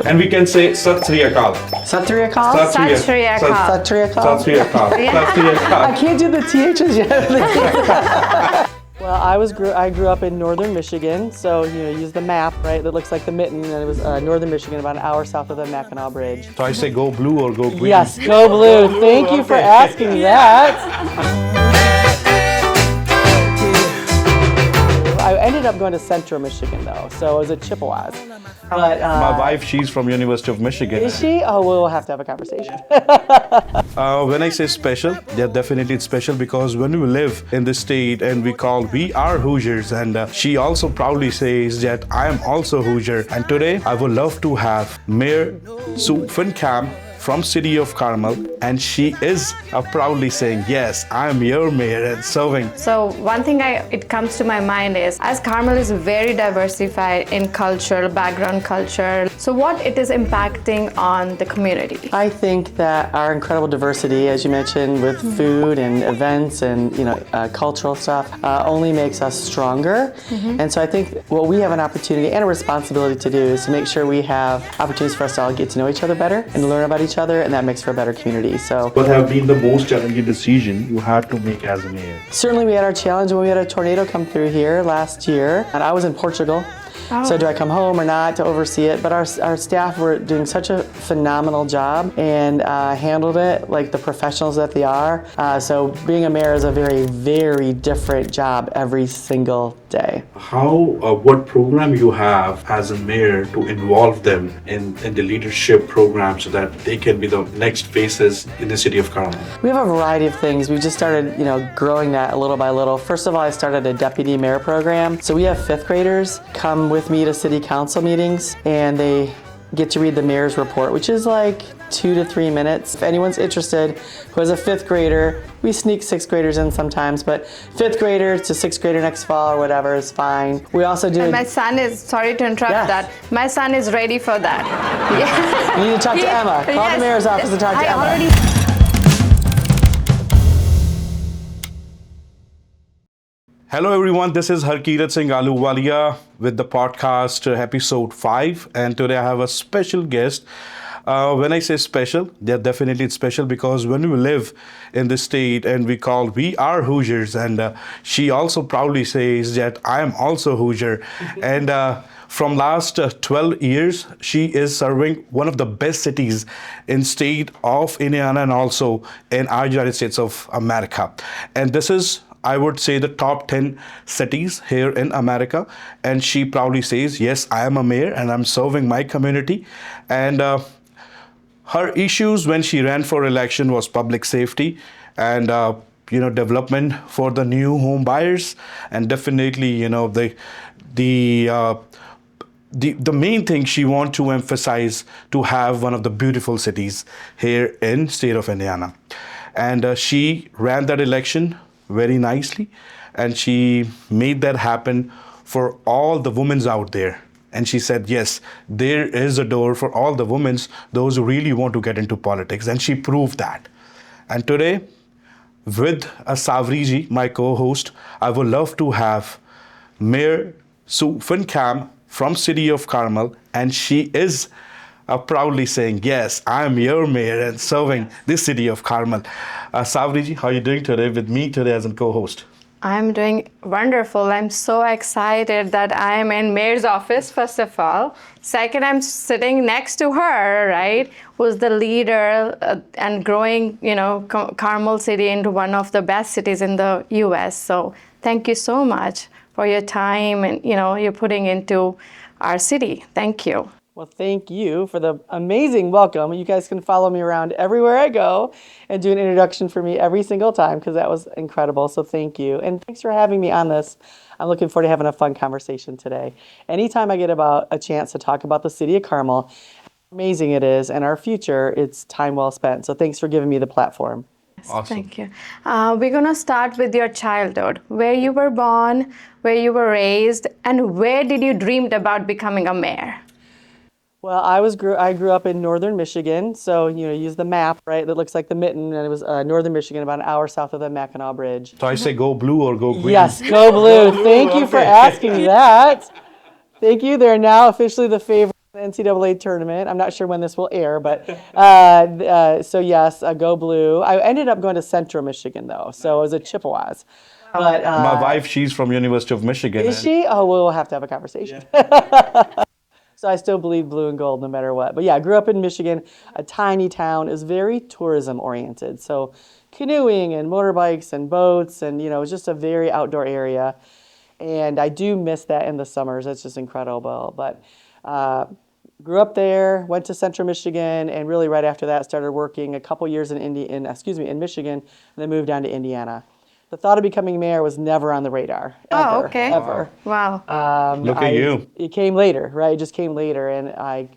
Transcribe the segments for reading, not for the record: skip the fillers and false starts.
And we can say Sat Sri Akal. Sat Sri Akal? Sat Sri Akal. Sat Sri Akal? Sat Sri Akal. Sat Sri Akal. I can't do the THs yet. Well, I grew up in northern Michigan, so use the map, right? That looks like the mitten, and it was northern Michigan, about an hour south of the Mackinac Bridge. So I say go blue or go green? Yes, go blue. Thank you for asking that. I ended up going to Central Michigan though, so it was at Chippewas. But my wife, she's from University of Michigan. Is she? Oh, we'll have to have a conversation. When I say special, yeah, definitely it's special because when we live in this state and we are Hoosiers, and she also proudly says that I am also Hoosier. And today I would love to have Mayor Sue Finkam from City of Carmel, and she is proudly saying, yes, I am your mayor and serving. So one thing it comes to my mind is, as Carmel is very diversified in culture, background culture, so what it is impacting on the community? I think that our incredible diversity, as you mentioned, with food and events and cultural stuff, only makes us stronger. And so I think what we have an opportunity and a responsibility to do is to make sure we have opportunities for us to all get to know each other better and to learn about each other, and that makes for a better community. So, what have been the most challenging decision you had to make as a mayor? Certainly we had our challenge when we had a tornado come through here last year, and I was in Portugal. So do I come home or not to oversee it? But our staff were doing such a phenomenal job and handled it like the professionals that they are. So being a mayor is a very, very different job every single day. What program you have as a mayor to involve them in the leadership program so that they can be the next faces in the City of Carmel? We have a variety of things. We just started, growing that little by little. First of all, I started a deputy mayor program. So we have fifth graders come with me to city council meetings, and they get to read the mayor's report, which is like 2 to 3 minutes. If anyone's interested who is a fifth grader, we sneak sixth graders in sometimes, but fifth grader to sixth grader next fall or whatever is fine. We also do. And my son is, sorry to interrupt that, my son is ready for that. You need to talk to Emma. Call the mayor's office and talk to Emma. Hello everyone, this is Harkirat Singh Ahluwalia with the podcast episode 5, and today I have a special guest. When I say special, yeah, definitely it's special because when we live in this state and we are Hoosiers, and she also proudly says that I am also Hoosier. And from last 12 years, she is serving one of the best cities in state of Indiana and also in our United States of America. And this is, I would say, the top 10 cities here in America. And she proudly says, yes, I am a mayor and I'm serving my community. And her issues when she ran for election was public safety and development for the new home buyers, and definitely the main thing she wants to emphasize to have one of the beautiful cities here in state of Indiana. And she ran that election very nicely, and she made that happen for all the women out there. And she said, yes, there is a door for all the women, those who really want to get into politics. And she proved that. And today, with Asawari, my co-host, I would love to have Mayor Sue Finkam from City of Carmel. And she is proudly saying, yes, I am your mayor and serving this City of Carmel. Asawari, how are you doing today with me today as a co-host? I'm doing wonderful. I'm so excited that I'm in mayor's office, first of all. Second, I'm sitting next to her, right, who's the leader and growing, Carmel City into one of the best cities in the U.S. So thank you so much for your time and, you're putting into our city. Thank you. Well, thank you for the amazing welcome. You guys can follow me around everywhere I go and do an introduction for me every single time because that was incredible. So thank you. And thanks for having me on this. I'm looking forward to having a fun conversation today. Anytime I get a chance to talk about the City of Carmel, how amazing it is, and our future, it's time well spent. So thanks for giving me the platform. Awesome. Thank you. We're going to start with your childhood, where you were born, where you were raised, and where did you dream about becoming a mayor? Well, I grew up in northern Michigan, so use the map, right? That looks like the mitten, and it was northern Michigan, about an hour south of the Mackinac Bridge. So I say go blue or go green? Yes, go blue. Thank you for asking that. Thank you. They're now officially the favorite NCAA tournament. I'm not sure when this will air, but so yes, go blue. I ended up going to Central Michigan though, so it was a Chippewas. But My wife, she's from University of Michigan. is she? Oh, we'll have to have a conversation. So I still believe blue and gold no matter what. But yeah, I grew up in Michigan, a tiny town. It was very tourism oriented. So canoeing and motorbikes and boats and, it was just a very outdoor area. And I do miss that in the summers. It's just incredible. But grew up there, went to Central Michigan, and really right after that started working a couple years in Michigan, and then moved down to Indiana. The thought of becoming mayor was never on the radar, ever, Oh, okay. ever. Wow. Look at you. It came later, right? It just came later, and I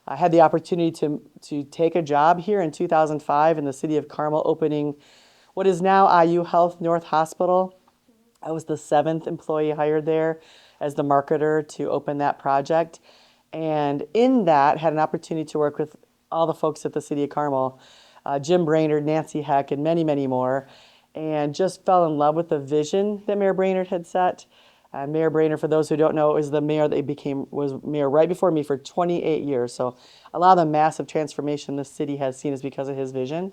had the opportunity to take a job here in 2005 in the City of Carmel, opening what is now IU Health North Hospital. I was the 7th employee hired there as the marketer to open that project. And in that, had an opportunity to work with all the folks at the City of Carmel, Jim Brainerd, Nancy Heck, and many, many more, and just fell in love with the vision that Mayor Brainerd had set. Mayor Brainerd, for those who don't know, is the mayor that was mayor right before me for 28 years. So a lot of the massive transformation the city has seen is because of his vision.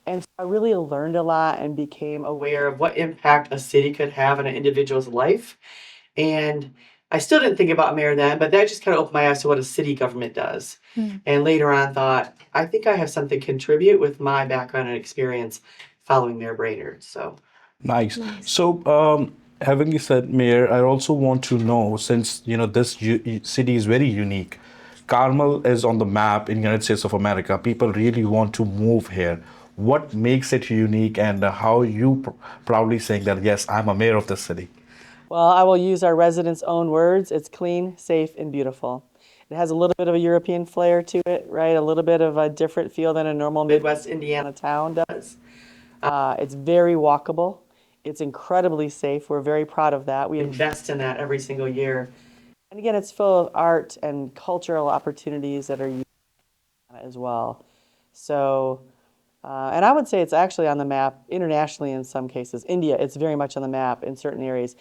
And so I really learned a lot and became aware of what impact a city could have on an individual's life. And I still didn't think about mayor then, but that just kind of opened my eyes to what a city government does. And later on thought, I think I have something to contribute with my background and experience following Mayor Brainerd. So Nice. So, having you said, Mayor, I also want to know, since this city is very unique, Carmel is on the map in United States of America. People really want to move here. What makes it unique, and how you proudly saying that yes, I'm a mayor of this city? well, I will use our residents' own words. It's clean, safe, and beautiful. It has a little bit of a European flair to it, right? A little bit of a different feel than a normal Midwest Indiana town does. It's very walkable. It's incredibly safe. We're very proud of that. We invest in that every single year. And again, it's full of art and cultural opportunities that are unique as well. So, and I would say it's actually on the map internationally in some cases. India, it's very much on the map in certain areas.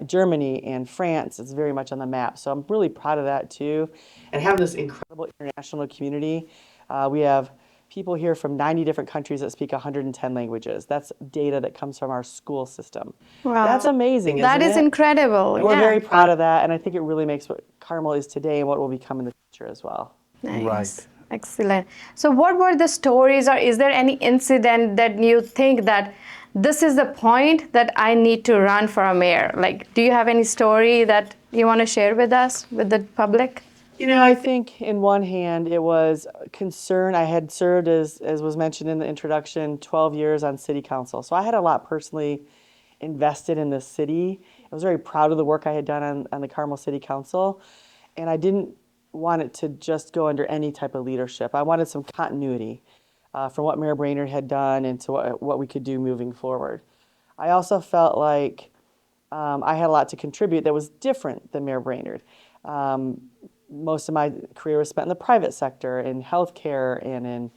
Germany and France, it's very much on the map. So I'm really proud of that too. And having this incredible international community, we have people here from 90 different countries that speak 110 languages. That's data that comes from our school system. Wow. That's amazing, That isn't is it? incredible. And we're Yeah. very proud of that, and I think it really makes what Carmel is today and what will become in the future as well. Nice. Right. Excellent. So what were the stories, or is there any incident that you think that this is the point that I need to run for a mayor? Like, do you have any story that you want to share with us, with the public? I think in one hand it was concern. I had served, as was mentioned in the introduction, 12 years on city council. So I had a lot personally invested in this city. I was very proud of the work I had done on the Carmel City Council. And I didn't want it to just go under any type of leadership. I wanted some continuity from what Mayor Brainerd had done and to what we could do moving forward. I also felt like I had a lot to contribute that was different than Mayor Brainerd. Most of my career was spent in the private sector, in healthcare, and in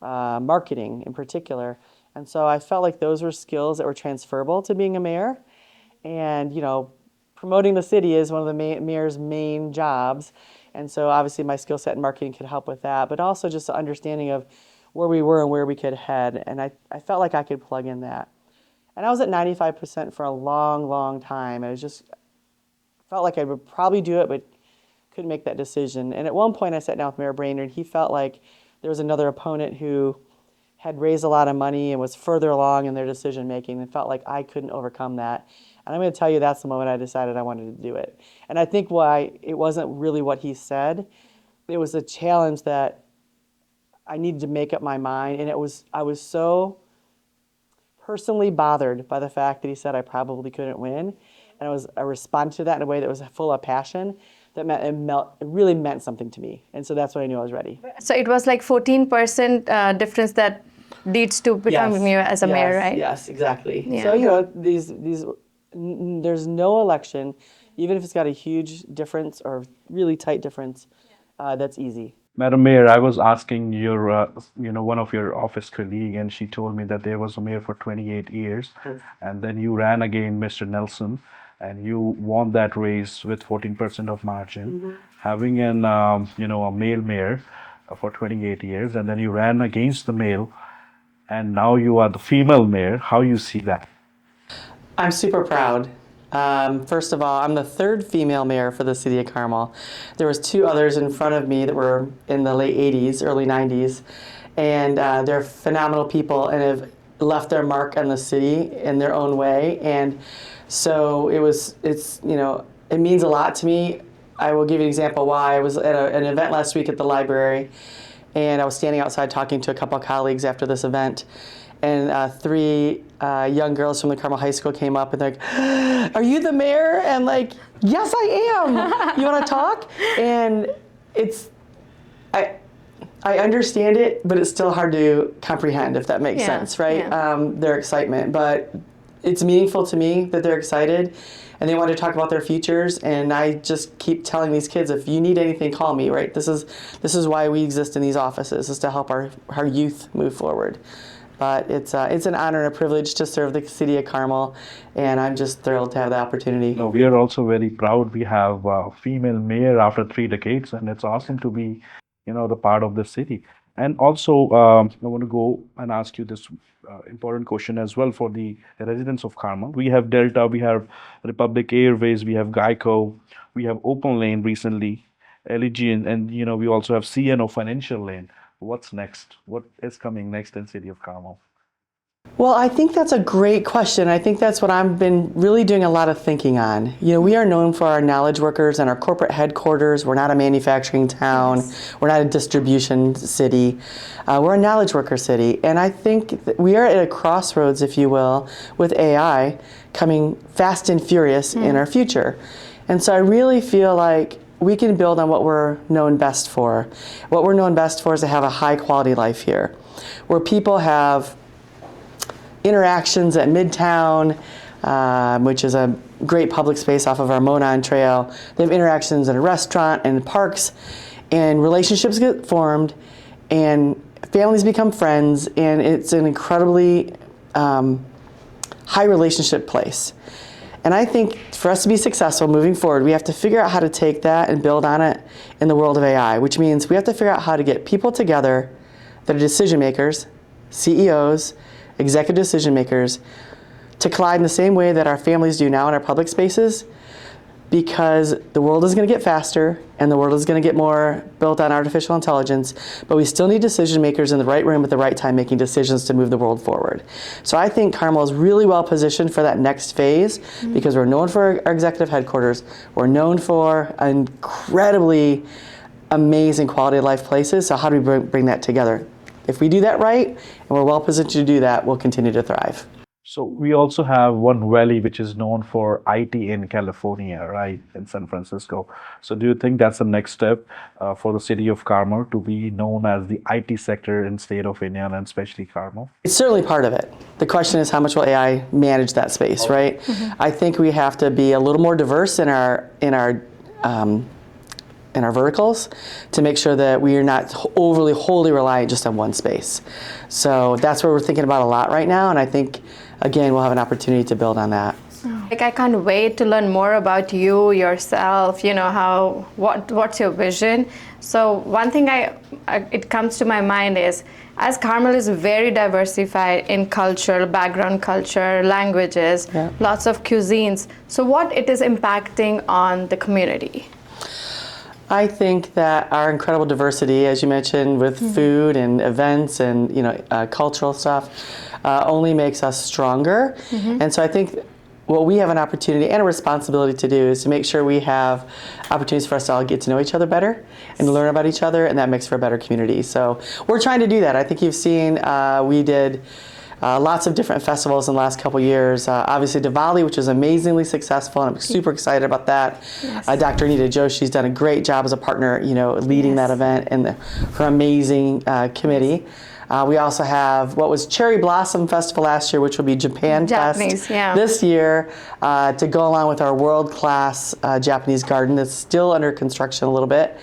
marketing in particular. And so I felt like those were skills that were transferable to being a mayor. And, promoting the city is one of the mayor's main jobs. And so obviously my skill set in marketing could help with that, but also just an understanding of where we were and where we could head. And I felt like I could plug in that. And I was at 95% for a long, long time. I felt like I would probably do it, but couldn't make that decision. And at one point I sat down with Mayor Brainerd, and he felt like there was another opponent who had raised a lot of money and was further along in their decision making, and felt like I couldn't overcome that. And I'm going to tell you, that's the moment I decided I wanted to do it. And I think why it wasn't really what he said. It was a challenge that I needed to make up my mind. And I was so personally bothered by the fact that he said I probably couldn't win. And I responded to that in a way that was full of passion. That it really meant something to me. And so that's when I knew I was ready. So it was like 14% difference that leads to becoming you as a mayor, right? Yes, exactly. Yeah. So, there's no election, even if it's got a huge difference or really tight difference, that's easy. Madam Mayor, I was asking one of your office colleague, and she told me that there was a mayor for 28 years, and then you ran again, Mr. Nelson. and you won that race with 14% of margin, having a male mayor for 28 years, and then you ran against the male, and now you are the female mayor. How you see that? I'm super proud. First of all, I'm the third female mayor for the City of Carmel. There was two others in front of me that were in the late 80s, early 90s, and they're phenomenal people and have left their mark on the city in their own way. And so it means a lot to me. I will give you an example why. I was at an event last week at the library, and I was standing outside talking to a couple of colleagues after this event, and three young girls from the Carmel High School came up and they're like, "Are you the mayor?" And like, "Yes, I am. You want to talk?" And I understand it, but it's still hard to comprehend, if that makes sense, right? Yeah. Their excitement, but it's meaningful to me that they're excited and they want to talk about their futures. And I just keep telling these kids, if you need anything, call me, right? This is why we exist in these offices, is to help our youth move forward. But it's an honor and a privilege to serve the City of Carmel, and I'm just thrilled to have the opportunity. No, we are also very proud. We have a female mayor after 3 decades, and it's awesome to be, the part of the city. And also, I want to go and ask you this important question as well for the residents of Carmel. We have Delta, we have Republic Airways, we have Geico, we have Open Lane recently, LEG, and we also have CNO Financial Lane. What's next? What is coming next in City of Carmel? Well, I think that's a great question. I think that's what I've been really doing a lot of thinking on. We are known for our knowledge workers and our corporate headquarters. We're not a manufacturing town. Yes. We're not a distribution city. We're a knowledge worker city. And I think that we are at a crossroads, if you will, with AI coming fast and furious in our future. And so I really feel like we can build on what we're known best for. What we're known best for is to have a high quality life here, where people have interactions at Midtown, which is a great public space off of our Monon Trail. They have interactions in a restaurant and parks, and relationships get formed, and families become friends, and it's an incredibly high relationship place. And I think for us to be successful moving forward, we have to figure out how to take that and build on it in the world of AI, which means we have to figure out how to get people together that are decision makers, CEOs, executive decision makers, to collide in the same way that our families do now in our public spaces, because the world is going to get faster and the world is going to get more built on artificial intelligence, but we still need decision makers in the right room at the right time making decisions to move the world forward. So I think Carmel is really well positioned for that next phase, because we're known for our executive headquarters, we're known for incredibly amazing quality of life places, so how do we bring that together? If we do that right, and we're well positioned to do that, we'll continue to thrive. So we also have one valley which is known for IT in California, right, in San Francisco. So do you think that's the next step for the City of Carmel to be known as the IT sector in state of India and especially Carmel? It's certainly part of it. The question is, how much will AI manage that space, right? I think we have to be a little more diverse in our verticals to make sure that we are not overly wholly reliant just on one space. So that's what we're thinking about a lot right now, and I think, again, we'll have an opportunity to build on that. Like, I can't wait to learn more about you, yourself, what's your vision. So one thing it comes to my mind is, as Carmel is very diversified in culture, background culture, languages, lots of cuisines, so what it is impacting on the community? I think that our incredible diversity, as you mentioned, with food and events and cultural stuff, only makes us stronger. And so I think what we have an opportunity and a responsibility to do is to make sure we have opportunities for us to all get to know each other better and learn about each other, and that makes for a better community. So we're trying to do that. I think you've seen we did lots of different festivals in the last couple years. Obviously Diwali, which was amazingly successful, and I'm super excited about that. Yes. Dr. Anita Joshi's done a great job as a partner, leading that event, and her amazing committee. We also have what was Cherry Blossom Festival last year, which will be Japan Japanese, Fest this year, to go along with our world-class Japanese garden that's still under construction a little bit.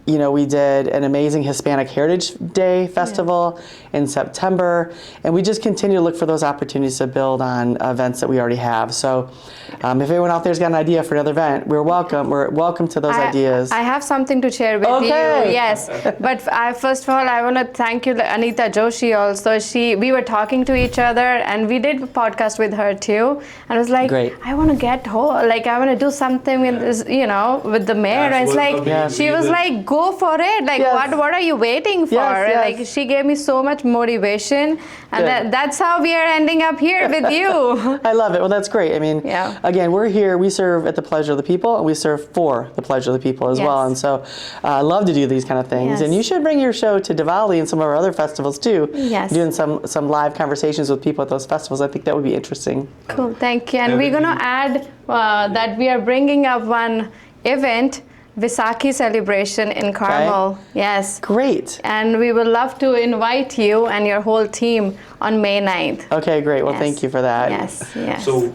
we did an amazing Hispanic Heritage Day festival in September, and we just continue to look for those opportunities to build on events that we already have. So if anyone out there's got an idea for another event, we're welcome. We're welcome to those ideas. I have something to share with you. Yes, but first of all, I want to thank you, Anita Joshi. Also, we were talking to each other, and we did a podcast with her too. And I was like, Great. I want to get home. Like, I want to do something with this, with the mayor. And it's like she was like, go for it. Like, what are you waiting for? Like, she gave me so much motivation, and that's how we are ending up here with you. I love it. Well, that's great. I mean, again, we're here. We serve at the pleasure of the people, and we serve for the pleasure of the people as well. And so, I love to do these kind of things. And you should bring your show to Diwali and some of our other festivals too. Yes. Doing some live conversations with people at those festivals. I think that would be interesting. Cool. Thank you. And we're going to add that we are bringing up one event, Vaisakhi celebration in Carmel. Okay. Yes. Great. And we would love to invite you and your whole team on May 9th. Okay, great. Well, thank you for that. Yes, yes. So,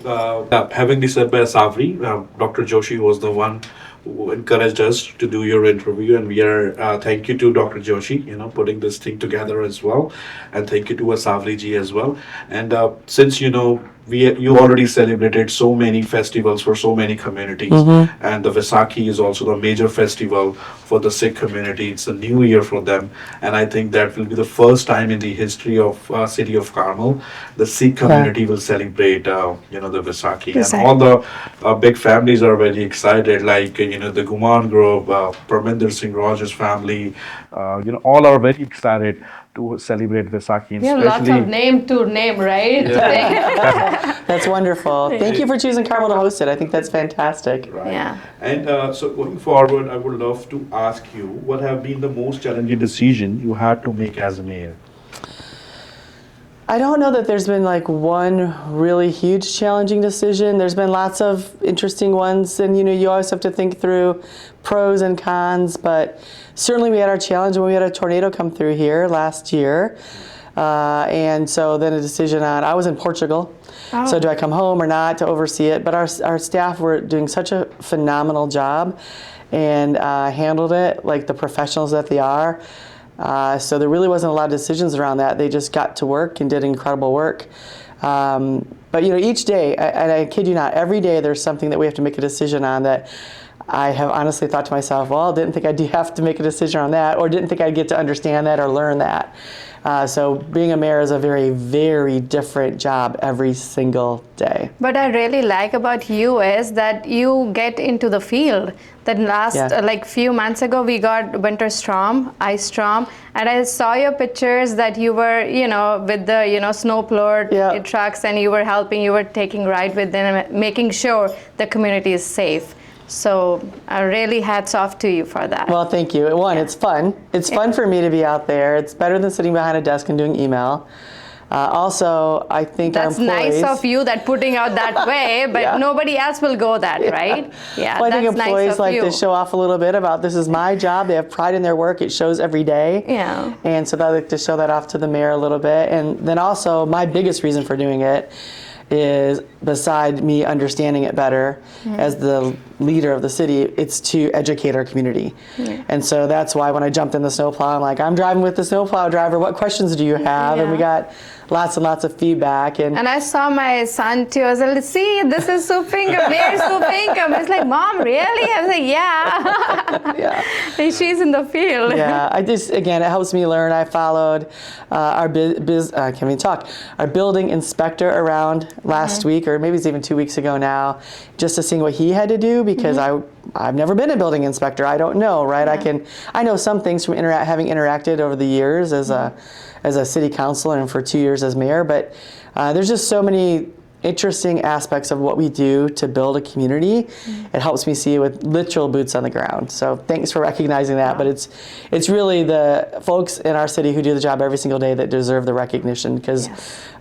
having this said by Asawari, Dr. Joshi was the one who encouraged us to do your interview, and we are thank you to Dr. Joshi, putting this thing together as well, and thank you to Asawari ji as well. And since you already celebrated so many festivals for so many communities, and the Vaisakhi is also the major festival for the Sikh community. It's a new year for them, and I think that will be the first time in the history of City of Carmel the Sikh community will celebrate the Vaisakhi. And all the big families are very excited, like the Guman group, Parminder Singh Raj's family, all are very excited to celebrate Vaisakhi. We have lots of name to name, right? That's wonderful. Thank you for choosing Carmel to host it. I think that's fantastic. Right. Yeah. And so going forward, I would love to ask you, what have been the most challenging decision you had to make as a mayor? I don't know that there's been like one really huge challenging decision. There's been lots of interesting ones, and you always have to think through pros and cons, but certainly we had our challenge when we had a tornado come through here last year. And so then a decision on, I was in Portugal, so do I come home or not to oversee it? But our staff were doing such a phenomenal job and handled it like the professionals that they are. So there really wasn't a lot of decisions around that. They just got to work and did incredible work. But each day, and I kid you not, every day there's something that we have to make a decision on that I have honestly thought to myself, well, didn't think I'd have to make a decision on that, or didn't think I'd get to understand that or learn that. So being a mayor is a very, very different job every single day. But I really like about you is that you get into the field. That last few months ago we got winter storm, ice storm, and I saw your pictures that you were with the snow plow trucks, and you were helping, you were taking ride with them, making sure the community is safe. So I really hats off to you for that. Well, thank you. One, it's fun. It's fun for me to be out there. It's better than sitting behind a desk and doing email. Also, I think that's our employees, nice of you that putting out that way, but nobody else will go that, right? Yeah, well, I think that's employees nice of like you. to show off a little bit about this is my job. They have pride in their work. It shows every day. Yeah. And so I like to show that off to the mayor a little bit. And then also my biggest reason for doing it is, beside me understanding it better as the leader of the city, it's to educate our community. And so that's why when I jumped in the snowplow, I'm like, I'm driving with the snowplow driver. What questions do you have? And we got lots and lots of feedback. And I saw my son too. I was like, see, this is Sue Finkam, Mayor Sue Finkam. He's like, Mom, really? I was like, yeah. And she's in the field. Yeah, again, it helps me learn. I followed our building inspector around last week, or maybe it's even 2 weeks ago now, just to see what he had to do, because I've never been a building inspector. I don't know, right? I know some things from having interacted over the years as a city councilor and for 2 years as mayor, but there's just so many interesting aspects of what we do to build a community. It helps me see it with literal boots on the ground. So thanks for recognizing that. But it's really the folks in our city who do the job every single day that deserve the recognition, because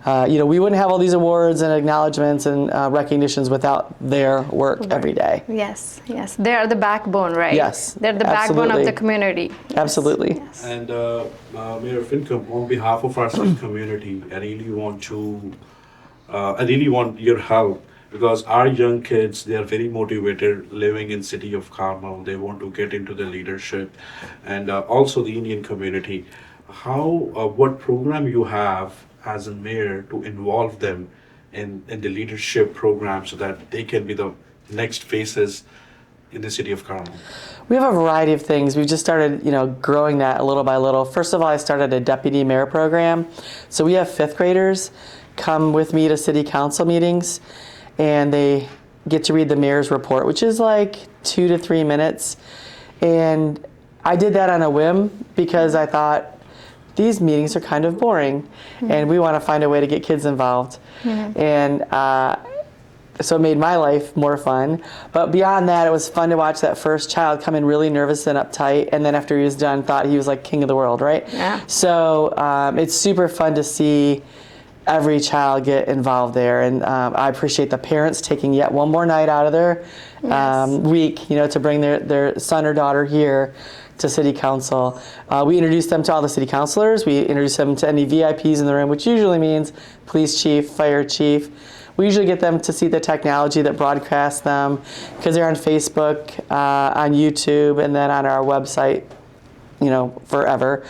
we wouldn't have all these awards and acknowledgments and recognitions without their work every day. Yes. They are the backbone, right? Yes. They're the backbone of the community. Absolutely. Yes. And Mayor Finkam, on behalf of our Sikh community, I really want your help because our young kids, they are very motivated living in City of Carmel. They want to get into the leadership, and also the Indian community. What program you have as a mayor to involve them in the leadership program so that they can be the next faces in the City of Carmel? We have a variety of things. We've just started, growing that a little by little. First of all, I started a deputy mayor program. So we have fifth graders come with me to city council meetings, and they get to read the mayor's report, which is like 2 to 3 minutes. And I did that on a whim because I thought these meetings are kind of boring, and we want to find a way to get kids involved. And so it made my life more fun. But beyond that, it was fun to watch that first child come in really nervous and uptight, and then after he was done, thought he was like king of the world, right? Yeah. So it's super fun to see every child get involved there, and I appreciate the parents taking yet one more night out of their week, to bring their son or daughter here to City Council. We introduce them to all the city councilors. We introduce them to any VIPs in the room, which usually means police chief, fire chief. We usually get them to see the technology that broadcasts them, because they're on Facebook, on YouTube, and then on our website, forever.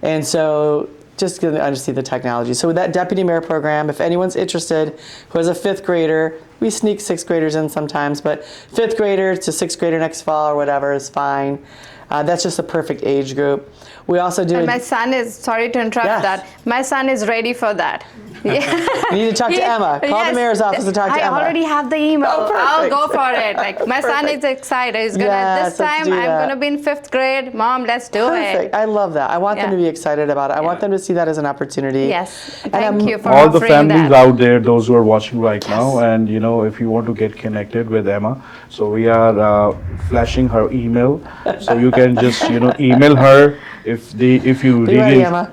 And so just get them to see the technology. So with that deputy mayor program, if anyone's interested who has a fifth grader, we sneak sixth graders in sometimes, but fifth grader to sixth grader next fall or whatever is fine. That's just a perfect age group. We also do. And my son is, sorry to interrupt that, my son is ready for that. You need to talk to Emma. Call the mayor's office and talk to Emma. I already have the email. Oh, I'll go for it. Like, my son is excited. He's gonna, this time I'm gonna be in fifth grade. Mom, let's do it. I love that. I want them to be excited about it. I want them to see that as an opportunity. Yes. Thank you for all the offering families that. out there, those who are watching right now, and if you want to get connected with Emma, so we are flashing her email, so you can just email her if you Be ready, Emma.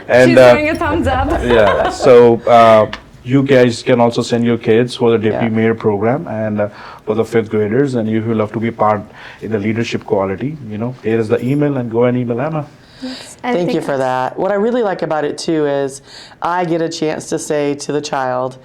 And She's doing a thumbs up. so you guys can also send your kids for the deputy mayor program and for the fifth graders, and if you love to be part in the leadership quality, here is the email, and go and email Emma. Thank you for that. What I really like about it too is I get a chance to say to the child,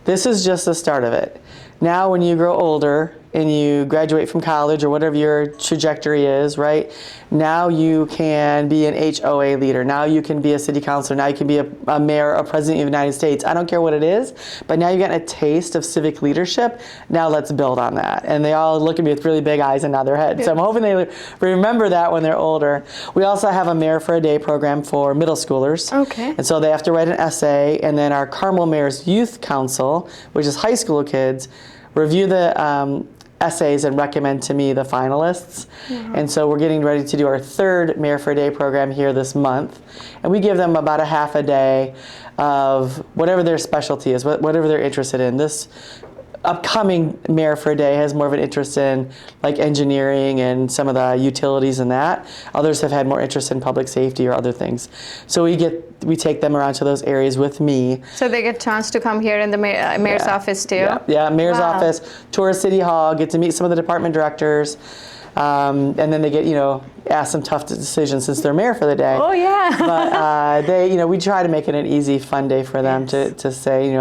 this is just the start of it. Now when you grow older and you graduate from college or whatever your trajectory is, right? Now you can be an HOA leader. Now you can be a city councilor. Now you can be a mayor, a president of the United States. I don't care what it is, but now you've gotten a taste of civic leadership. Now let's build on that. And they all look at me with really big eyes and nod their head. So I'm hoping they remember that when they're older. We also have a Mayor for a Day program for middle schoolers. Okay. And so they have to write an essay, and then our Carmel Mayor's Youth Council, which is high school kids, review the essays and recommend to me the finalists. And so we're getting ready to do our third Mayor for a Day program here this month. And we give them about a half a day of whatever their specialty is, whatever they're interested in. This upcoming Mayor for a Day has more of an interest in like engineering and some of the utilities and that. Others have had more interest in public safety or other things. So we take them around to those areas with me. So they get a chance to come here in the mayor's office too? Yeah, mayor's office, tour City Hall, get to meet some of the department directors. And then they get, ask some tough decisions since they're mayor for the day. Oh, yeah. But we try to make it an easy, fun day for them to say,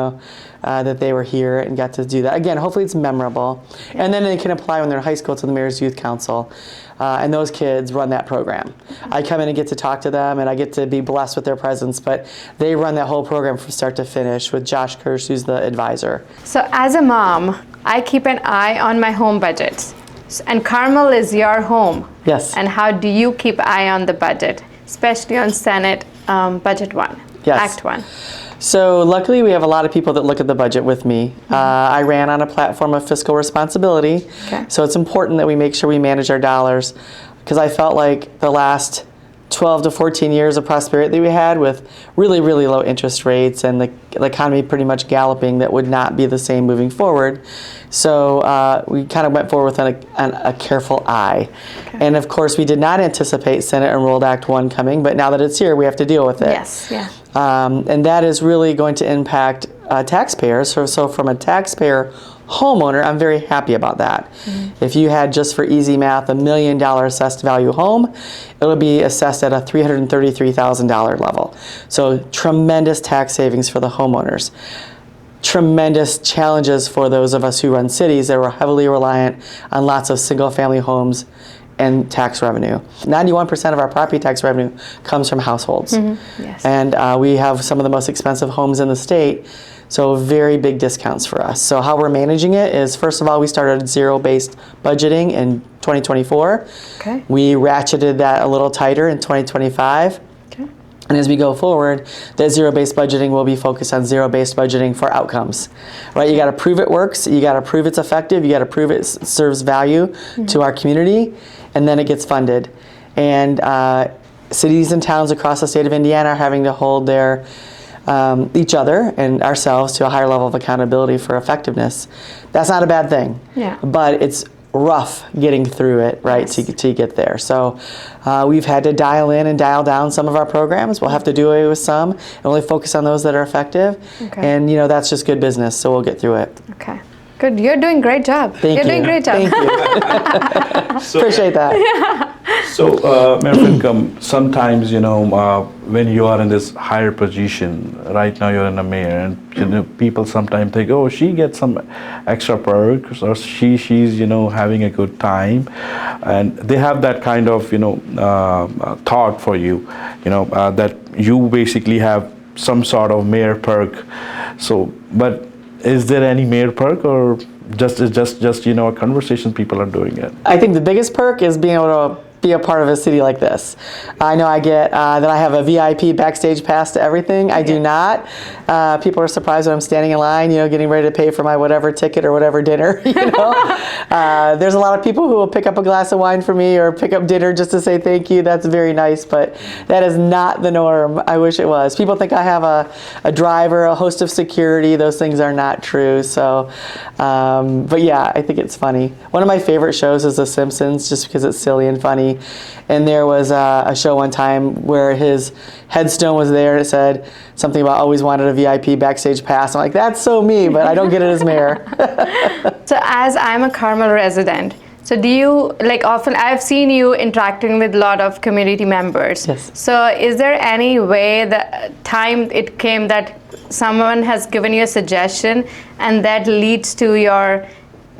that they were here and got to do that. Again, hopefully it's memorable. And then they can apply when they're in high school to the Mayor's Youth Council. And those kids run that program. I come in and get to talk to them, and I get to be blessed with their presence, but they run that whole program from start to finish with Josh Kirsch, who's the advisor. So as a mom, I keep an eye on my home budgets. And Carmel is your home. Yes. And how do you keep eye on the budget, especially on Senate Budget 1, Act 1? So luckily we have a lot of people that look at the budget with me. I ran on a platform of fiscal responsibility. Okay. So it's important that we make sure we manage our dollars, because I felt like the last 12 to 14 years of prosperity that we had with really, really low interest rates and the economy pretty much galloping, that would not be the same moving forward. So we kind of went forward with a careful eye. Okay. And of course, we did not anticipate Senate Enrolled Act 1 coming, but now that it's here, we have to deal with it. Yes, yeah. And that is really going to impact taxpayers. So from a taxpayer homeowner, I'm very happy about that. If you had, just for easy math, $1 million assessed value home, it'll be assessed at a $333,000 level. So tremendous tax savings for the homeowners. tremendous challenges for those of us who run cities that were heavily reliant on lots of single-family homes and tax revenue. 91% of our property tax revenue comes from households. Yes. And we have some of the most expensive homes in the state, so very big discounts for us. So how we're managing it is, first of all, we started zero-based budgeting in 2024. Okay. We ratcheted that a little tighter in 2025. Okay. And as we go forward, that zero-based budgeting will be focused on zero-based budgeting for outcomes, right? You got to prove it works. You got to prove it's effective. You got to prove it serves value to our community, and then it gets funded. And cities and towns across the state of Indiana are having to hold their each other and ourselves to a higher level of accountability for effectiveness. That's not a bad thing. Yeah. But it's rough getting through it, right, Yes. to get there. So we've had to dial in and dial down some of our programs. We'll have to do away with some and only focus on those that are effective. Okay. And, that's just good business, so we'll get through it. Okay. Good. You're doing great job. Thank You're you. doing great job. Thank you. Appreciate that. So, Mayor Finkam, sometimes, when you are in this higher position, right now you're in a mayor, and people sometimes think, oh, she gets some extra perks, or she's having a good time, and they have that kind of thought for you, that you basically have some sort of mayor perk. So, but is there any mayor perk, or just a conversation people are doing it? I think the biggest perk is being able to be a part of a city like this. I know I get that I have a VIP backstage pass to everything. I do not. People are surprised when I'm standing in line, getting ready to pay for my whatever ticket or whatever dinner. There's a lot of people who will pick up a glass of wine for me or pick up dinner just to say thank you. That's very nice, but that is not the norm. I wish it was. People think I have a driver, a host of security. Those things are not true. So, but yeah, I think it's funny. One of my favorite shows is The Simpsons, just because it's silly and funny. And there was a show one time where his headstone was there and it said something about always wanted a VIP backstage pass. I'm like, that's so me, but I don't get it as mayor. So as I'm a Carmel resident, so do you, often I've seen you interacting with a lot of community members. Yes. So is there any way that time it came that someone has given you a suggestion and that leads to your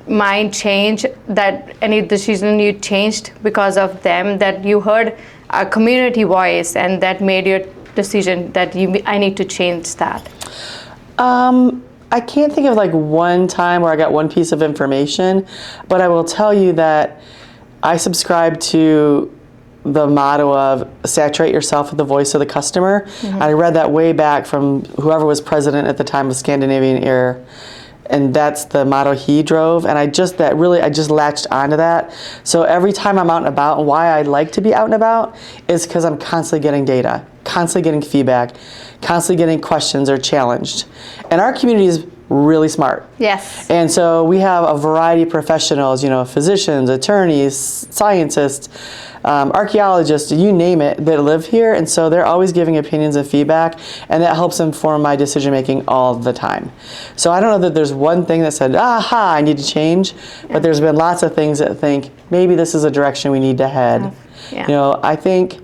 mind change, that any decision you changed because of them, that you heard a community voice and that made your decision that I need to change that? I can't think of one time where I got one piece of information, but I will tell you that I subscribe to the motto of saturate yourself with the voice of the customer. I read that way back from whoever was president at the time of Scandinavian era. And that's the motto he drove, and I just latched onto that. So every time I'm out and about, and why I like to be out and about is because I'm constantly getting data, constantly getting feedback, constantly getting questions or challenged. And our community is really smart. Yes. And so we have a variety of professionals, physicians, attorneys, scientists, archaeologists, you name it, that live here. And so they're always giving opinions and feedback, and that helps inform my decision making all the time. So I don't know that there's one thing that said, aha, I need to change, but there's been lots of things that think maybe this is a direction we need to head. Yeah. I think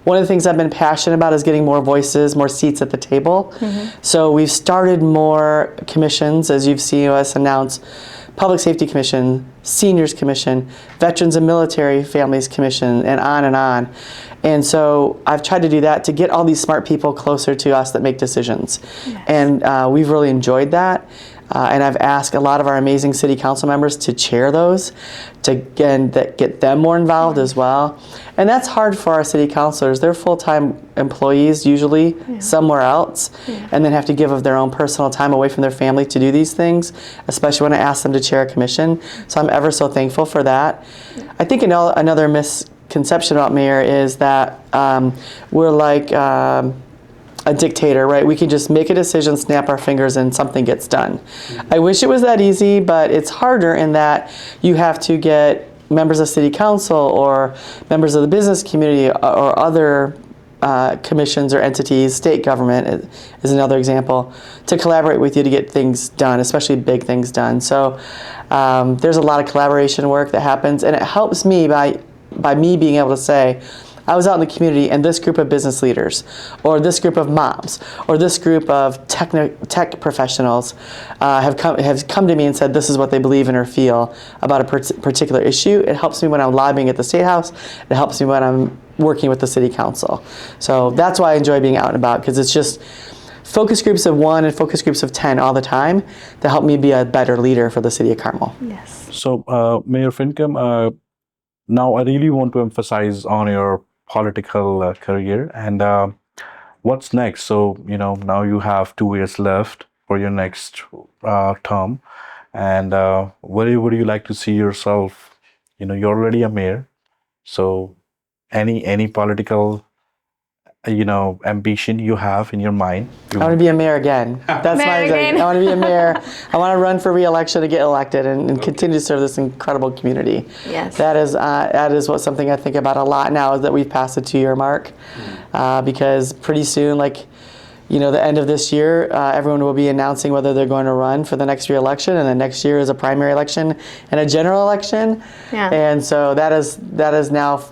one of the things I've been passionate about is getting more voices, more seats at the table. So we've started more commissions, as you've seen us announce, Public Safety Commission, Seniors Commission, Veterans and Military Families Commission, and on and on. And so I've tried to do that to get all these smart people closer to us that make decisions. Yes. And we've really enjoyed that. And I've asked a lot of our amazing city council members to chair those, to get them more involved as well. And that's hard for our city councilors. They're full-time employees usually somewhere else, and then have to give of their own personal time away from their family to do these things, especially when I ask them to chair a commission. So I'm ever so thankful for that. I think another misconception about mayor is that we're like a dictator, right? We can just make a decision, snap our fingers, and something gets done. I wish it was that easy, but it's harder in that you have to get members of city council or members of the business community or other commissions or entities, state government is another example, to collaborate with you to get things done, especially big things done. So there's a lot of collaboration work that happens, and it helps me by me being able to say, I was out in the community and this group of business leaders, or this group of moms, or this group of tech professionals have come to me and said this is what they believe in or feel about a particular issue. It helps me when I'm lobbying at the State House. It helps me when I'm working with the City Council. So that's why I enjoy being out and about, because it's just focus groups of 1 and focus groups of 10 all the time to help me be a better leader for the City of Carmel. Yes. So, Mayor Finkam, now I really want to emphasize on your political career and what's next. So, now you have 2 years left for your next term, and where would you like to see yourself? You're already a mayor, so any political ambition you have in your mind? I want to be a mayor again. That's Mayor my again. I want to be a mayor. I want to run for re-election to get elected and continue to serve this incredible community. Yes. That is what something I think about a lot now, is that we've passed the 2-year mark, because pretty soon, the end of this year, everyone will be announcing whether they're going to run for the next re-election, and then next year is a primary election and a general election. Yeah. And so that is now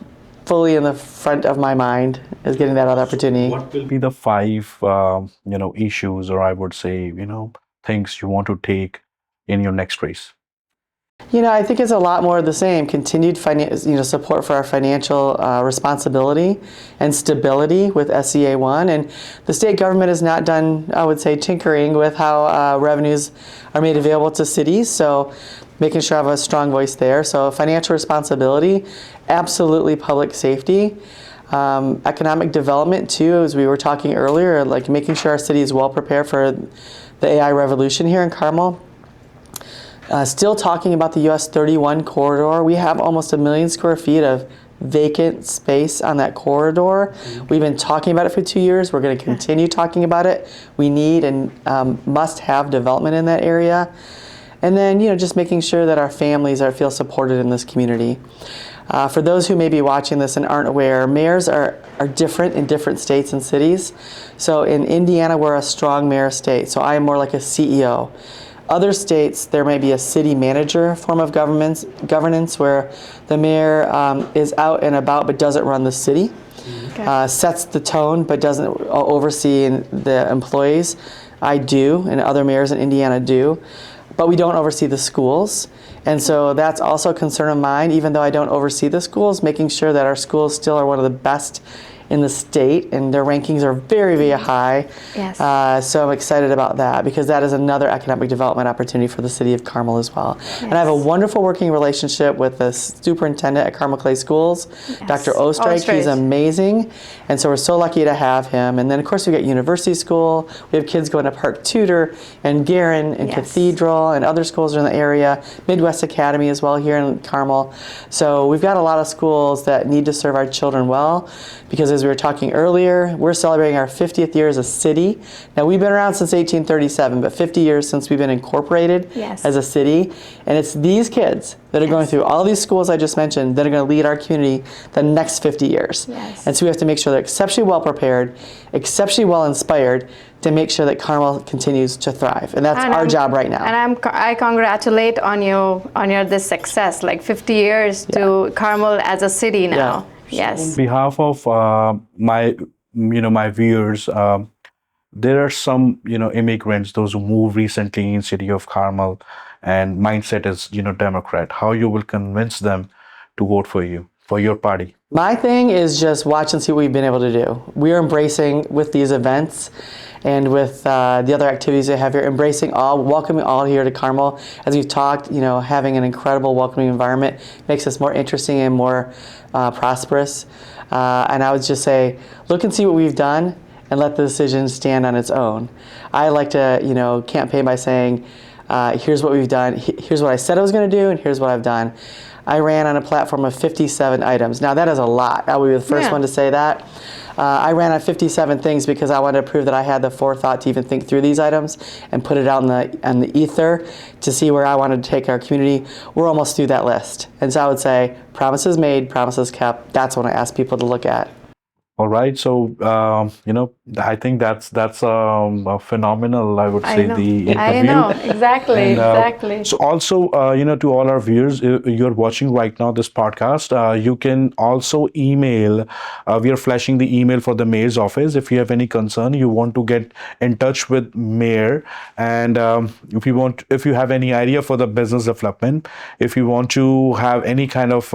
fully in the front of my mind, is getting that other opportunity. What will be the 5 issues, or I would say things you want to take in your next race? I think it's a lot more of the same. Continued support for our financial responsibility and stability with SEA 1. And the state government has not done, I would say, tinkering with how revenues are made available to cities. So making sure I have a strong voice there. So financial responsibility, absolutely public safety. Economic development too, as we were talking earlier, like making sure our city is well prepared for the AI revolution here in Carmel. Still talking about the US 31 corridor. We have almost 1 million square feet of vacant space on that corridor. We've been talking about it for 2 years. We're going to continue talking about it. We need and must have development in that area. And then, just making sure that our families feel supported in this community. For those who may be watching this and aren't aware, mayors are different in different states and cities. So in Indiana, we're a strong mayor state. So I am more like a CEO. Other states, there may be a city manager form of governance where the mayor is out and about but doesn't run the city, sets the tone but doesn't oversee the employees. I do, and other mayors in Indiana do, but we don't oversee the schools. And so that's also a concern of mine, even though I don't oversee the schools, making sure that our schools still are one of the best in the state, and their rankings are very, very high. Yes. So I'm excited about that, because that is another economic development opportunity for the City of Carmel as well. Yes. And I have a wonderful working relationship with the superintendent at Carmel Clay Schools, Dr. Ostrike. He's amazing. And so we're so lucky to have him. And then, of course, we got University School. We have kids going to Park Tudor and Guerin and Cathedral and other schools in the area. Midwest Academy as well here in Carmel. So we've got a lot of schools that need to serve our children well, because as we were talking earlier, we're celebrating our 50th year as a city. Now, we've been around since 1837, but 50 years since we've been incorporated as a city. And it's these kids that are going through all these schools I just mentioned that are going to lead our community the next 50 years. Yes. And so we have to make sure they're exceptionally well prepared, exceptionally well inspired to make sure that Carmel continues to thrive. And that's our job right now. And I congratulate on your this success, like 50 years to Carmel as a city now. Yes. On behalf of my viewers, there are some immigrants, those who moved recently in City of Carmel, and mindset is Democrat. How you will convince them to vote for you, for your party? My thing is just watch and see what we've been able to do. We are embracing with these events and with the other activities they have here, welcoming all here to Carmel. As we've talked, having an incredible welcoming environment makes us more interesting and more prosperous. And I would just say, look and see what we've done and let the decision stand on its own. I like to, campaign by saying, here's what we've done, here's what I said I was going to do, and here's what I've done. I ran on a platform of 57 items. Now that is a lot. I will be the first one to say that. I ran on 57 things because I wanted to prove that I had the forethought to even think through these items and put it out in the ether to see where I wanted to take our community. We're almost through that list. And so I would say, promises made, promises kept. That's what I ask people to look at. All right, so I think that's a phenomenal. I would I say know. the I interview. know. Exactly. And Exactly. so also, to all our viewers, you're watching right now this podcast, you can also email. We are flashing the email for the mayor's office. If you have any concern, you want to get in touch with mayor, and if you have any idea for the business development, if you want to have any kind of,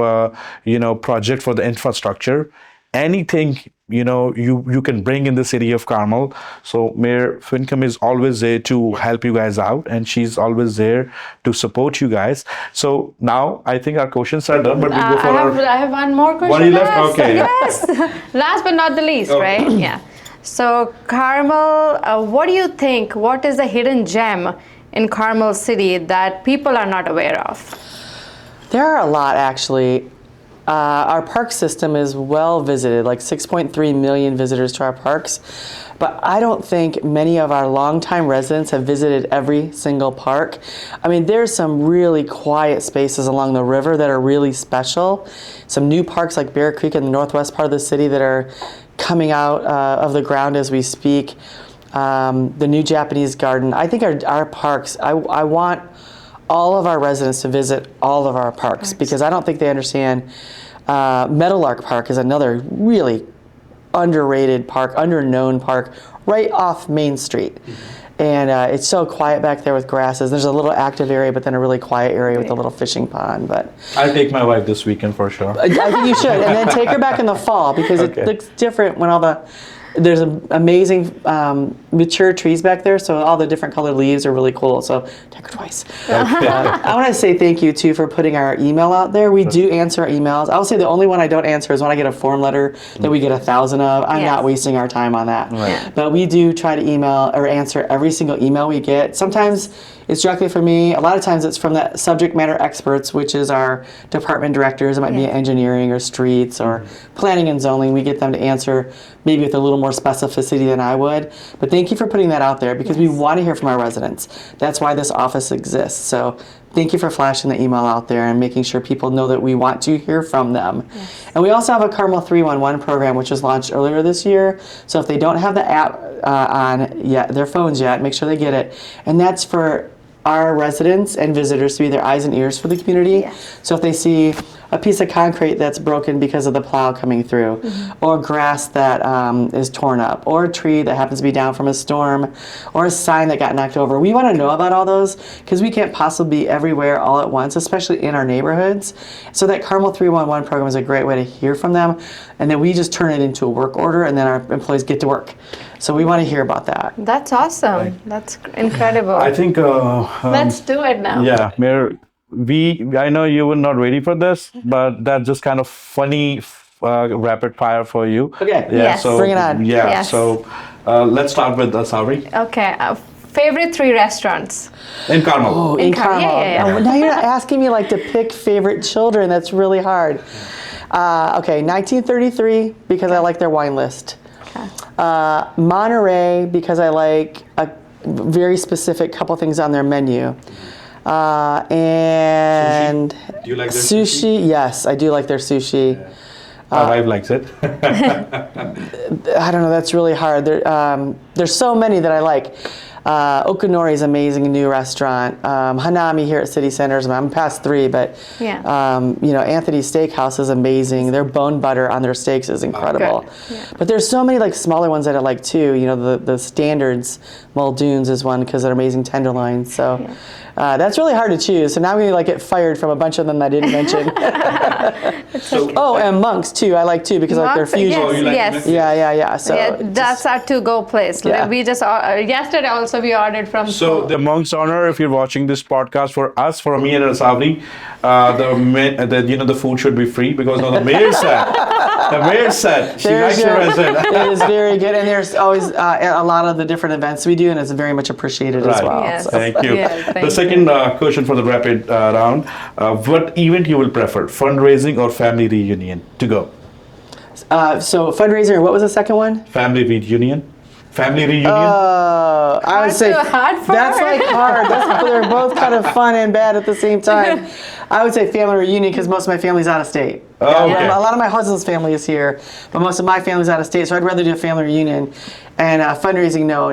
project for the infrastructure, anything you can bring in the city of Carmel. So Mayor Finkam is always there to help you guys out, and she's always there to support you guys. So now I think our questions are done, but we go for I have one more question. One you left? Yes, Okay. yes. Last but not the least, Okay. right? Yeah. So Carmel, what do you think? What is the hidden gem in Carmel City that people are not aware of? There are a lot, actually. Our park system is well visited, like 6.3 million visitors to our parks. But I don't think many of our longtime residents have visited every single park. I mean, there's some really quiet spaces along the river that are really special. Some new parks like Bear Creek in the northwest part of the city that are coming out of the ground as we speak. The new Japanese garden. I think our parks, I want all of our residents to visit all of our parks because I don't think they understand. Meadowlark Park is another really underrated park, underknown park, right off Main Street. And it's so quiet back there with grasses. There's a little active area, but then a really quiet area with a little fishing pond. But I'll take my wife this weekend for sure. I think you should, and then take her back in the fall because Okay. it looks different when there's amazing mature trees back there, so all the different colored leaves are really cool. So take her twice. I want to say thank you too for putting our email out there. We do answer our emails. I'll say the only one I don't answer is when I get a form letter that we get 1,000 of. I'm Yes. not wasting our time on that. Yeah. But we do try to email or answer every single email we get. Sometimes it's directly from me. A lot of times it's from the subject matter experts, which is our department directors. It might be engineering or streets or planning and zoning. We get them to answer maybe with a little more specificity than I would. But thank you for putting that out there because we want to hear from our residents. That's why this office exists. So thank you for flashing the email out there and making sure people know that we want to hear from them. And we also have a Carmel 311 program, which was launched earlier this year. So if they don't have the app on yet, their phones yet, make sure they get it. And that's for our residents and visitors to be their eyes and ears for the community. So if they see a piece of concrete that's broken because of the plow coming through, or grass that is torn up, or a tree that happens to be down from a storm, or a sign that got knocked over, we want to know about all those because we can't possibly be everywhere all at once, especially in our neighborhoods. So that Carmel 311 program is a great way to hear from them, and then we just turn it into a work order, and then our employees get to work. So we want to hear about that. That's awesome. That's incredible. I think. Let's do it now. Yeah, Mayor. I know you were not ready for this, but that's just kind of funny, rapid fire for you. Okay. Yeah. Yes. So Bring it on. Yeah. Yes. So let's start with Asawari Okay. Favorite 3 restaurants? in Carmel. Oh, in Carmel. Yeah. Oh, now you're not asking me like to pick favorite children. That's really hard. Okay, 1933 because I like their wine list. Monterey because I like a very specific couple things on their menu. And Sushi? Do you like their sushi? Yes, I do like their sushi. My wife likes it. I don't know. That's really hard. There's so many that I like. Okanori is amazing, a new restaurant. Hanami here at City Centers. I'm past 3, but Anthony's Steakhouse is amazing. Their bone butter on their steaks is incredible. But there's so many like smaller ones that I like too. You know, the standards. Muldoon's is one because they're amazing tenderloins. So that's really hard to choose. So now I'm gonna get fired from a bunch of them I didn't mention. Oh, and Monks too. I like too because I like their fusion. Yes. Yeah. So That's our to-go place. Yeah. We just yesterday also we ordered from. So the Monk's Honor, if you're watching this podcast for us, for me and Asawari, the food should be free because the mayor said she likes your resident. It is very good, and there's always a lot of the different events we do, and it's very much appreciated as well. Yes. So. Thank you. Yes, thank The second question for the rapid round: what event you will prefer, fundraising or family reunion? To go. So fundraiser. What was the second one? Family reunion. Family reunion. I would say Hard for that's her. like hard. They're both kind of fun and bad at the same time. I would say family reunion because most of my family's out of state. Oh, okay. A lot of my husband's family is here, but most of my family's out of state, so I'd rather do a family reunion. And fundraising, no.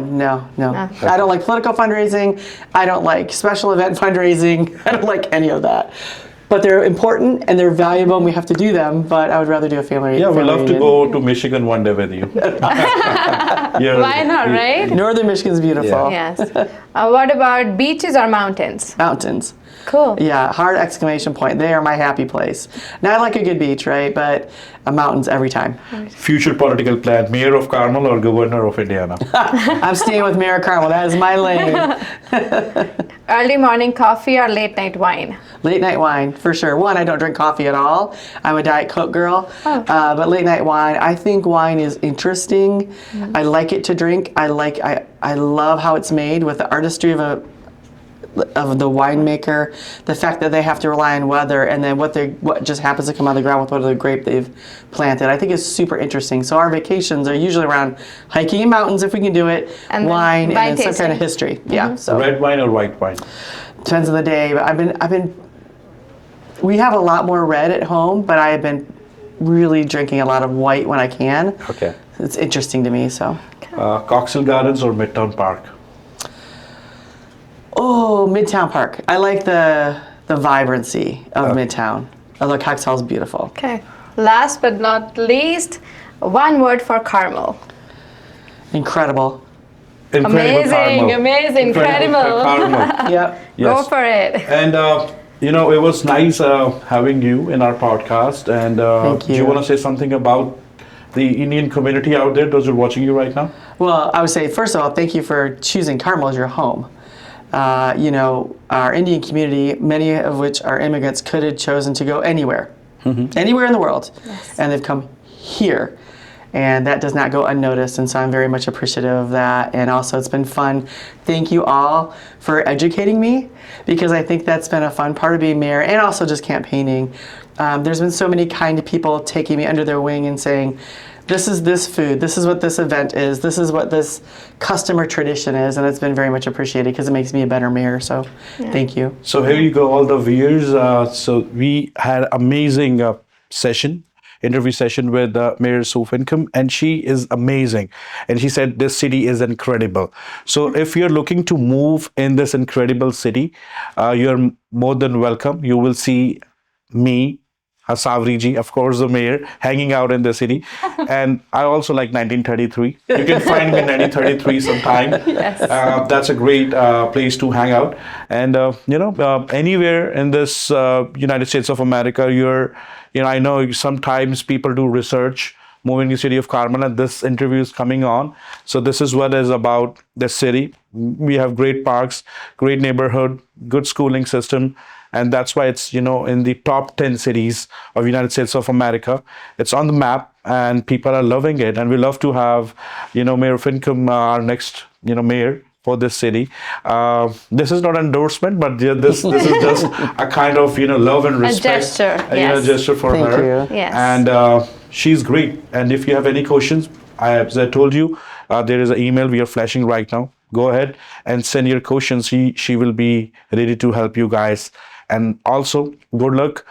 I don't like political fundraising. I don't like special event fundraising. I don't like any of that. But they're important and they're valuable and we have to do them, but I would rather do a family Yeah, we'd love to reunion. go to Michigan one day with you. Yeah. Why not, right? Northern Michigan's beautiful. Yes. What about beaches or mountains? Mountains. Cool. Yeah, hard exclamation point. They are my happy place. Now I like a good beach, right? But mountains every time. Future political plan, Mayor of Carmel or Governor of Indiana? I'm staying with Mayor of Carmel. That is my lane. Early morning coffee or late night wine? Late night wine, for sure. One, I don't drink coffee at all. I'm a Diet Coke girl. But late night wine, I think wine is interesting. I like it to drink. I love how it's made with the artistry of the winemaker, the fact that they have to rely on weather, and then what just happens to come out of the ground with what other grape they've planted. I think is super interesting. So our vacations are usually around hiking in mountains if we can do it, And wine, wine and then some kind of tasting. history. Yeah. So Red wine or white wine? depends on the day. But I've been. We have a lot more red at home, but I have been really drinking a lot of white when I can. Okay. It's interesting to me. So. Coxhill Gardens or Midtown Park? Oh, Midtown Park. I like the vibrancy of Midtown. Although Coxhill's beautiful. Okay. Last but not least, one word for Carmel. Incredible. Incredible Carmel. Amazing, incredible. Carmel. Yep. Go Yes. for it. And it was nice having you in our podcast. And Thank do you you. want to say something about the Indian community out there, those who are watching you right now? Well, I would say, first of all, thank you for choosing Carmel as your home. Our Indian community, many of which are immigrants, could have chosen to go anywhere, anywhere in the world, and they've come here. And that does not go unnoticed, and so I'm very much appreciative of that. And also, it's been fun. Thank you all for educating me, because I think that's been a fun part of being mayor, and also just campaigning. There's been so many kind people taking me under their wing and saying, this is this food, this is what this event is, this is what this customer tradition is, and it's been very much appreciated because it makes me a better mayor, so thank you. So here you go, all the viewers. So we had amazing interview session with Mayor Sue Finkam, and she is amazing. And she said this city is incredible. So if you're looking to move in this incredible city, you're more than welcome. You will see me, Asawari ji, of course, the mayor, hanging out in the city. And I also like 1933. You can find me in 1933 sometime. Yes. That's a great place to hang out. And, anywhere in this United States of America, I know sometimes people do research moving to City of Carmel, and this interview is coming on. So this is what is about the city. We have great parks, great neighborhood, good schooling system. And that's why it's, in the top 10 cities of United States of America. It's on the map and people are loving it. And we love to have, Mayor Finkam, our next, mayor for this city. This is not an endorsement, but this is just a kind of, love and respect. gesture, yes. Gesture for Thank her. you. Yes. And she's great. And if you have any questions, as I told you, there is an email we are flashing right now. Go ahead and send your questions. She will be ready to help you guys. And also, good luck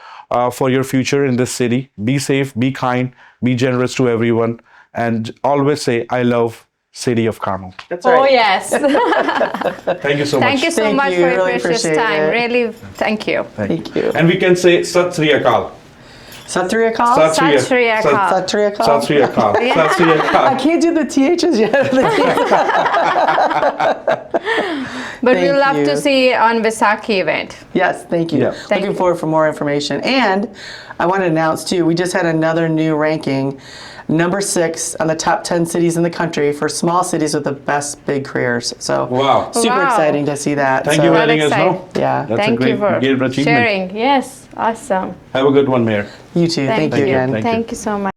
for your future in this city. Be safe, be kind, be generous to everyone, and always say, I love City of Carmel. That's Oh, right. yes. Thank you so much. Thank you so Thank much you. for your Really precious appreciate time. it. Really, thank you. Thank you. And we can say Sat Sri Akal. Sat Sri Akal? Sat Sri Sat Sri Akal. Sat Sri Akal? Sat Sri Akal. Sat Sri I Akal. can't do the THs yet. But we'd Thank love to you. see you on Vaisakhi event. Yes, thank you. Yeah. Thank Looking you. forward for more information. And I want to announce too, we just had another new ranking, number 6 on the top 10 cities in the country for small cities with the best big careers. So Wow. super Wow. exciting to see that. Thank So, you for That letting us know. exciting. Yeah. That's Thank a you great for achievement. sharing. Yes, awesome. Have a good one, Mayor. You too. Thank you again. Thank you. Thank you so much.